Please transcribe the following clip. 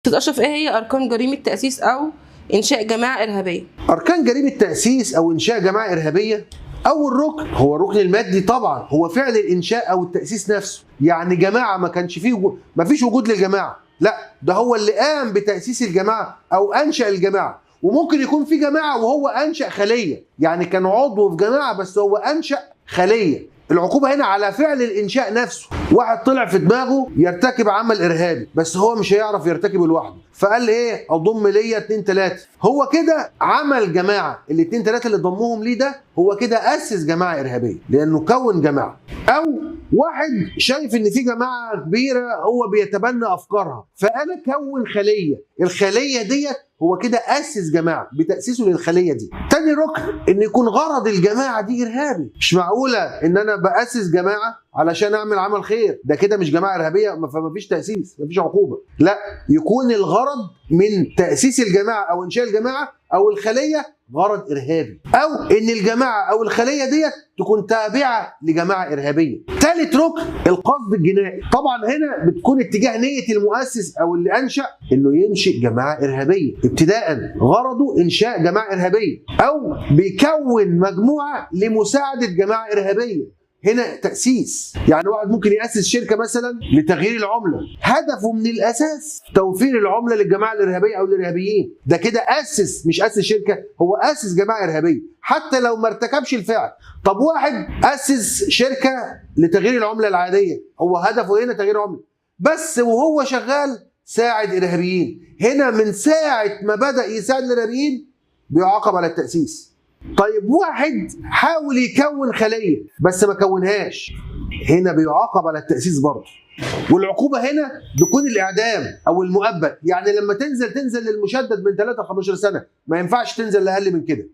استاذ اشرف، ايه هي اركان جريمه تاسيس او انشاء جماعه ارهابيه؟ أركان جريمة تأسيس أو إنشاء جماعة إرهابية، أول ركن هو الركن المادي طبعا، هو فعل الإنشاء أو التأسيس نفسه. يعني جماعة ما فيش وجود للجماعة، لا ده هو اللي قام بتأسيس الجماعة أو أنشأ الجماعة. وممكن يكون في جماعة وهو أنشأ خلية، يعني كان عضو في جماعة بس هو أنشأ خلية. العقوبة هنا على فعل الإنشاء نفسه. واحد طلع في دماغه يرتكب عمل إرهابي بس هو مش هيعرف يرتكبه لوحده، فقال إيه؟ أضم ليا 2 3. هو كده عمل جماعة، ال2 3 اللي ضمهم ليه ده هو كده أسس جماعة إرهابية لأنه كون جماعة. أو واحد شايف إن في جماعة كبيرة هو بيتبنى أفكارها فأنا كون خلية، الخلية ديت هو كده أسس جماعة بتأسيسه للخلية دي. تاني ركن إن يكون غرض الجماعة دي إرهابي. مش معقولة إن أنا بأسس جماعة علشان أعمل عمل خير، ده كده مش جماعة إرهابية، فما فيش تأسيس، ما فيش عقوبة. لا، يكون الغرض من تأسيس الجماعة أو إنشاء الجماعة أو الخلية غرض إرهابي، أو إن الجماعة أو الخلية ديت تكون تابعة لجماعة إرهابية. ثالث ركن القصد الجنائي. طبعا هنا بتكون اتجاه نية المؤسس أو اللي أنشأ إنه ينشئ جماعة إرهابية، ابتداء غرضه إنشاء جماعة إرهابية أو بيكون مجموعة لمساعدة جماعة إرهابية. هنا تأسيس، يعني واحد ممكن يأسس شركة مثلا لتغيير العملة، هدفه من الأساس توفير العملة للجماعة الإرهابية أو الإرهابيين. ده كده أسس، مش أسس شركة، هو أسس جماعة إرهابية حتى لو ما ارتكبش الفعل. طب واحد أسس شركة لتغيير العملة العادية، هو هدفه هنا تغيير عملة بس وهو شغال ساعد إرهابيين، هنا من ساعة ما بدأ يساعد الإرهابيين بيعاقب على التأسيس. طيب واحد حاول يكون خلية بس ما كونهاش، هنا بيعاقب على التأسيس برضه. والعقوبة هنا بيكون الإعدام أو المؤبد، يعني لما تنزل للمشدد من 3 ل 15 سنة، ما ينفعش تنزل لأقل من كده.